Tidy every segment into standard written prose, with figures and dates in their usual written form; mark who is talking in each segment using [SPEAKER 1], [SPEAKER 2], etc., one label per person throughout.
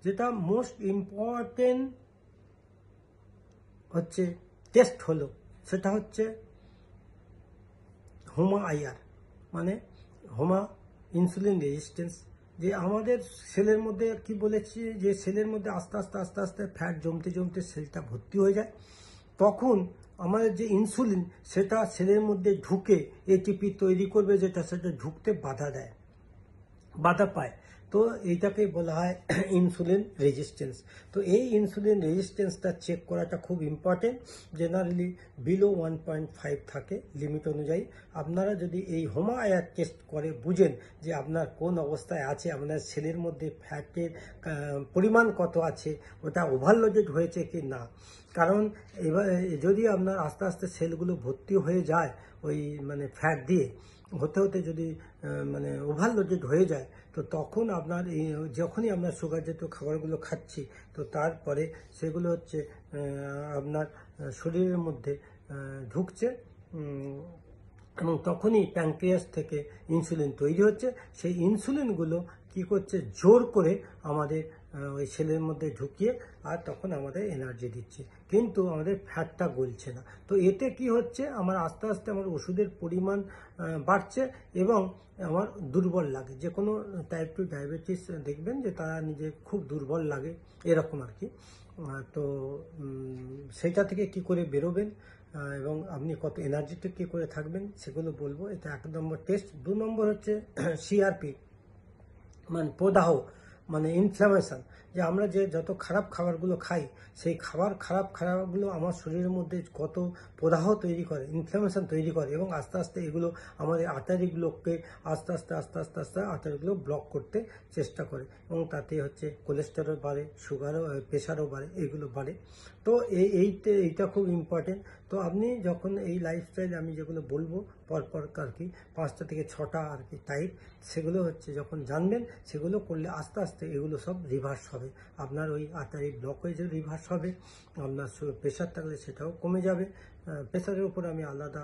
[SPEAKER 1] যেটা most important হচ্ছে test হলো, সেটা হচ্ছে হোমা আইআর, মানে হোমা ইনসুলিন রেজিস্ট্যান্স। যে আমাদের সেলের মধ্যে কি বলেছি, যে সেলের মধ্যে আস্তে আস্তে আস্তে আস্তে ফ্যাট জমতে জমতে সেলটা ভর্তি হয়ে যায়, তখন আমাদের যে ইনসুলিন সেটা সেলের মধ্যে ঢুকে এটিপি তৈরি করবে, যেটা সেটা ঢুকতে বাধা পায়। তো এইটাকে বলা হয় ইনসুলিন রেজিস্ট্যান্স। তো এই ইনসুলিন রেজিস্ট্যান্সটা চেক করাটা খুব ইম্পর্টেন্ট। জেনারেলি বিলো 1.5 থাকে লিমিট অনুযায়ী। আপনারা যদি এই হোমা আয়ার টেস্ট করে বুঝেন যে আপনার কোন অবস্থায় আছে, আপনার সেলের মধ্যে ফ্যাটের পরিমাণ কত আছে, ওটা ওভারলোডেড হয়েছে কি না। কারণ এবার যদি আপনার আস্তে আস্তে সেলগুলো ভর্তি হয়ে যায় ওই মানে ফ্যাট দিয়ে, হতে হতে যদি মানে ওভারলোডেড হয়ে যায়, তো তখন আপনার এই যখনই আমরা সুগার জাতীয় খাবারগুলো খাচ্ছি, তো তারপরে সেগুলো হচ্ছে আপনার শরীরের মধ্যে ঢুকছে, এবং তখনই প্যানক্রিয়াস থেকে ইনসুলিন তৈরি হচ্ছে। সেই ইনসুলিনগুলো কি করছে, জোর করে আমাদের ওই সেলের মধ্যে ঢুকিয়ে আর তখন আমাদের এনার্জি দিচ্ছে, কিন্তু আমাদের ফ্যাটটা গলছে না। তো এতে কি হচ্ছে, আমার আস্তে আস্তে আমার ওষুধের পরিমাণ বাড়ছে এবং আমার দুর্বল লাগে। যে কোনো টাইপ 2 ডায়াবেটিস দেখবেন যে তারা নিজে খুব দুর্বল লাগে, এরকম আর কি। তো সেইটা থেকে কি করে বেরোবেন এবং আপনি কত এনার্জেটিক কী করে থাকবেন সেগুলো বলবো। এটা 1 নম্বর টেস্ট। 2 নম্বর হচ্ছে সিআরপি, মানে প্রদাহ, মানে ইনফ্লামেশন। যে আমরা যে যত খারাপ খাবারগুলো খাই, সেই খারাপ খাবারগুলো আমার শরীরের মধ্যে কত প্রদাহ তৈরি করে, ইনফ্লামেশন তৈরি করে, এবং আস্তে আস্তে এগুলো আমাদের আর্টারিগুলোকে আস্তে আস্তে আস্তে আস্তে আস্তে আর্টারিগুলো ব্লক করতে চেষ্টা করে, এবং তাতে হচ্ছে কোলেস্টেরল বাড়ে, সুগারও, প্রেশারও বাড়ে, এগুলো বাড়ে। তো এইটা খুব ইম্পর্টেন্ট। তো আপনি যখন এই লাইফস্টাইল আমি যেগুলো বলবো পরপর আর কি 5টা থেকে 6টা আর কি টাইপ, সেগুলো হচ্ছে যখন জানবেন, সেগুলো করলে আস্তে আস্তে এগুলো সব রিভার্স হবে। আপনার ওই আর্টারি ব্লকেজও রিভার্স হবে, আপনার প্রেশার থাকলে সেটাও কমে যাবে। প্রেশারের উপর আমি আলাদা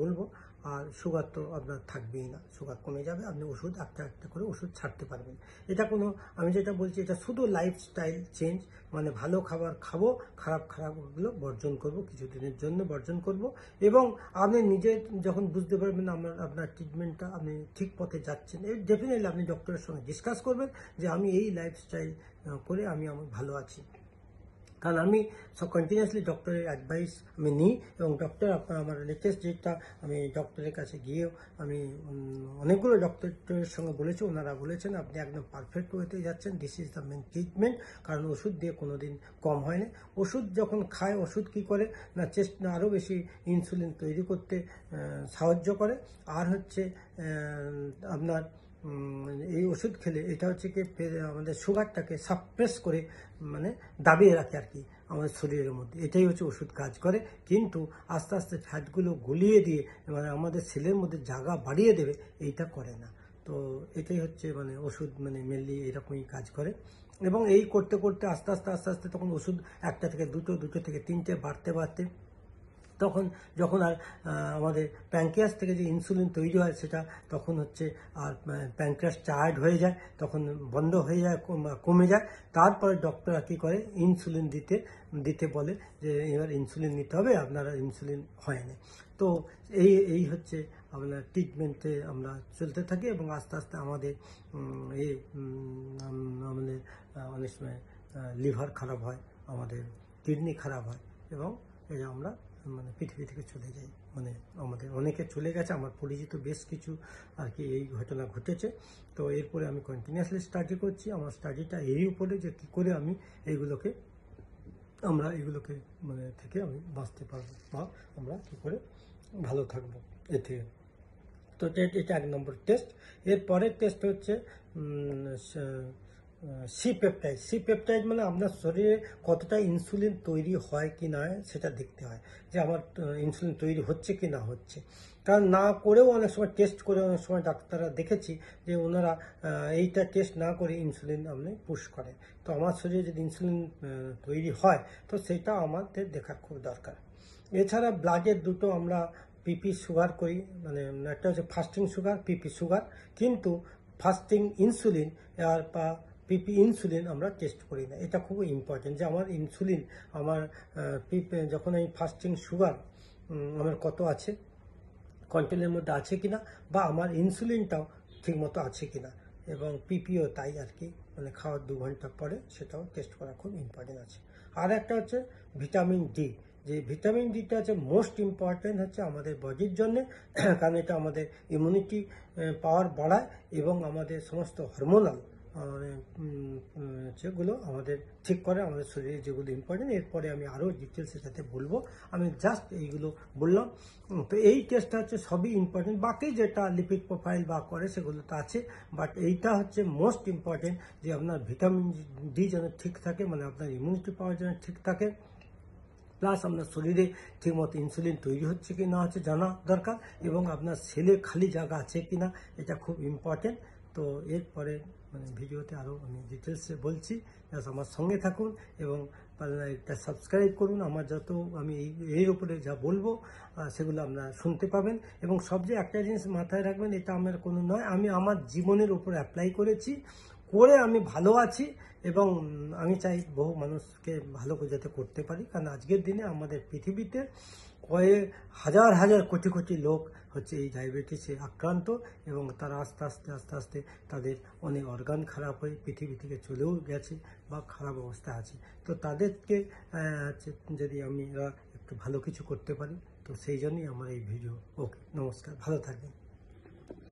[SPEAKER 1] বলবো। আর সুগার তো আপনার থাকবেই না, সুগার কমে যাবে, আপনি ওষুধ একটা একটা করে ওষুধ ছাড়তে পারবেন। এটা কোনো, আমি যেটা বলছি এটা শুধু লাইফস্টাইল চেঞ্জ, মানে ভালো খাবার খাবো, খারাপগুলো বর্জন করব, কিছুদিনের জন্য বর্জন করব, এবং আপনি নিজে যখন বুঝতে পারবেন আপনার ট্রিটমেন্টটা আপনি ঠিক পথে যাচ্ছেন, ডেফিনেটলি আপনি ডক্টরের সঙ্গে ডিসকাস করবেন যে আমি এই লাইফস্টাইল করে আমি ভালো আছি। কারণ আমি সব কন্টিনিউয়াসলি ডক্টরের অ্যাডভাইস আমি নিই, এবং ডক্টর আমার লেটেস্ট যেটা আমি ডক্টরের কাছে গিয়েও আমি অনেকগুলো ডক্টরের সঙ্গে বলেছি, ওনারা বলেছেন আপনি একদম পারফেক্ট ওয়েতে যাচ্ছেন, this is the main treatment. কারণ ওষুধ দিয়ে কোনোদিন কম হয় না। ওষুধ যখন খায়, ওষুধ কি করে না চেস্ট আরও বেশি ইনসুলিন তৈরি করতে সাহায্য করে। আর হচ্ছে আপনার এই ওষুধ খেলে এটা হচ্ছে কি আমাদের সুগারটাকে সাপ্রেস করে, মানে দাবিয়ে রাখে আর কি আমাদের শরীরের মধ্যে, এটাই হচ্ছে ওষুধ কাজ করে। কিন্তু আস্তে আস্তে ফ্যাটগুলো গলিয়ে দিয়ে মানে আমাদের সেলের মধ্যে জায়গা বাড়িয়ে দেবে, এইটা করে না। তো এটাই হচ্ছে মানে ওষুধ মানে মেনলি এরকমই কাজ করে। এবং এই করতে করতে আস্তে আস্তে আস্তে আস্তে তখন ওষুধ 1টা থেকে 2টো, 2টো থেকে 3টে বাড়তে তখন যখন আর আমাদের প্যানক্রিয়াস থেকে যে ইনসুলিন তৈরি হয় সেটা তখন হচ্ছে আর প্যানক্রিয়াস টায়ার্ড হয়ে যায়, তখন বন্ধ হয়ে যায়, কমে যায়। তারপরে ডক্টররা কী করে, ইনসুলিন দিতে বলে যে এবার ইনসুলিন নিতে হবে, আপনারা ইনসুলিন হয় না। তো এই হচ্ছে আপনার ট্রিটমেন্টে আমরা চলতে থাকি, এবং আস্তে আস্তে আমাদের আমাদের অনেক সময় লিভার খারাপ হয়, আমাদের কিডনি খারাপ হয়, এবং এই আমরা মানে পৃথিবী থেকে চলে যাই। মানে আমাদের অনেকে চলে গেছে, আমার পরিচিত বেশ কিছু আর কি এই ঘটনা ঘটেছে। তো এরপরে আমি কন্টিনিউয়াসলি স্টাডি করছি, আমার স্টাডিটা এরই উপরে যে কী করে আমি এগুলোকে মানে থেকে আমি বাঁচতে পারবো, বা আমরা কী করে ভালো থাকবো এতে। তো এটা 1 নম্বর টেস্ট। এর পরের টেস্ট হচ্ছে সি পেপটাইড, মানে আপনার শরীরে কতটা ইনসুলিন তৈরি হয় কি না সেটা দেখতে হয়, যে আমার ইনসুলিন তৈরি হচ্ছে কি না হচ্ছে। কারণ না করেও অনেক সময় টেস্ট করে, অনেক সময় ডাক্তাররা দেখেছি যে ওনারা এইটা টেস্ট না করে ইনসুলিন আপনি পুশ করে। তো আমার শরীরে যদি ইনসুলিন তৈরি হয়, তো সেটা আমাদের দেখা খুব দরকার। এছাড়া ব্লাডের দুটো আমরা পিপি সুগার করি, মানে একটা হচ্ছে ফাস্টিং সুগার, পিপি সুগার। কিন্তু ফাস্টিং ইনসুলিন আর বা পিপি ইনসুলিন আমরা টেস্ট করি না। এটা খুব ইম্পর্টেন্ট যে আমার ইনসুলিন, আমার যখন আমি ফাস্টিং সুগার আমার কত আছে, কন্ট্রোলের মধ্যে আছে কিনা, বা আমার ইনসুলিনটাও ঠিকমতো আছে কিনা, এবং পিপিও তাই আর কি, মানে খাওয়ার 2 ঘন্টা পরে সেটাও টেস্ট করা খুব ইম্পর্টেন্ট আছে। আর একটা হচ্ছে ভিটামিন ডি, যে ভিটামিন ডিটা হচ্ছে মোস্ট ইম্পর্টেন্ট হচ্ছে আমাদের বডির জন্যে, কারণ এটা আমাদের ইমিউনিটি পাওয়ার বাড়ায় এবং আমাদের সমস্ত হরমোনাল যেগুলো আমাদের ঠিক করে আমাদের শরীরে, যেগুলো ইম্পর্টেন্ট। এরপরে আমি আরও ডিটেলসের সাথে বলবো, আমি জাস্ট এইগুলো বললাম। তো এই টেস্টটা হচ্ছে সবই ইম্পর্টেন্ট, বাকি যেটা লিপিড প্রোফাইল বা করে সেগুলো তো আছে, বাট এইটা হচ্ছে মোস্ট ইম্পর্টেন্ট, যে আপনার ভিটামিন ডি যেন ঠিক থাকে, মানে আপনার ইমিউনিটি পাওয়ার যেন ঠিক থাকে, প্লাস আপনার শরীরে ঠিকমতো ইনসুলিন তৈরি হচ্ছে কি না হচ্ছে জানা দরকার, এবং আপনার সেলে খালি জায়গা আছে কি না, এটা খুব ইম্পর্টেন্ট। তো এরপরে মানে ভিডিওতে আরও আমি ডিটেলসে বলছি, আমার সঙ্গে থাকুন এবং এটা সাবস্ক্রাইব করুন। আমার যত আমি এর উপরে যা বলবো সেগুলো আপনারা শুনতে পাবেন। এবং সবচেয়ে একটা জিনিস মাথায় রাখবেন, এটা আমার কোনো নয়, আমি আমার জীবনের উপর অ্যাপ্লাই করেছি, করে আমি ভালো আছি, এবং আমি চাই বহু মানুষকে ভালো যাতে করতে পারি। কারণ আজকের দিনে আমাদের পৃথিবীতে কয়েক হাজার হাজার কোটি কোটি লোক হচ্ছে এই ডায়াবেটিসে আক্রান্ত, এবং তারা আস্তে আস্তে তাদের অনেক অর্গান খারাপ হয়ে পৃথিবী থেকে চলেও গেছে বা খারাপ অবস্থায় আছে। তো তাদেরকে যদি আমি একটু ভালো কিছু করতে পারি, তো সেই জন্যই আমার এই ভিডিও। ওকে, নমস্কার, ভালো থাকবেন।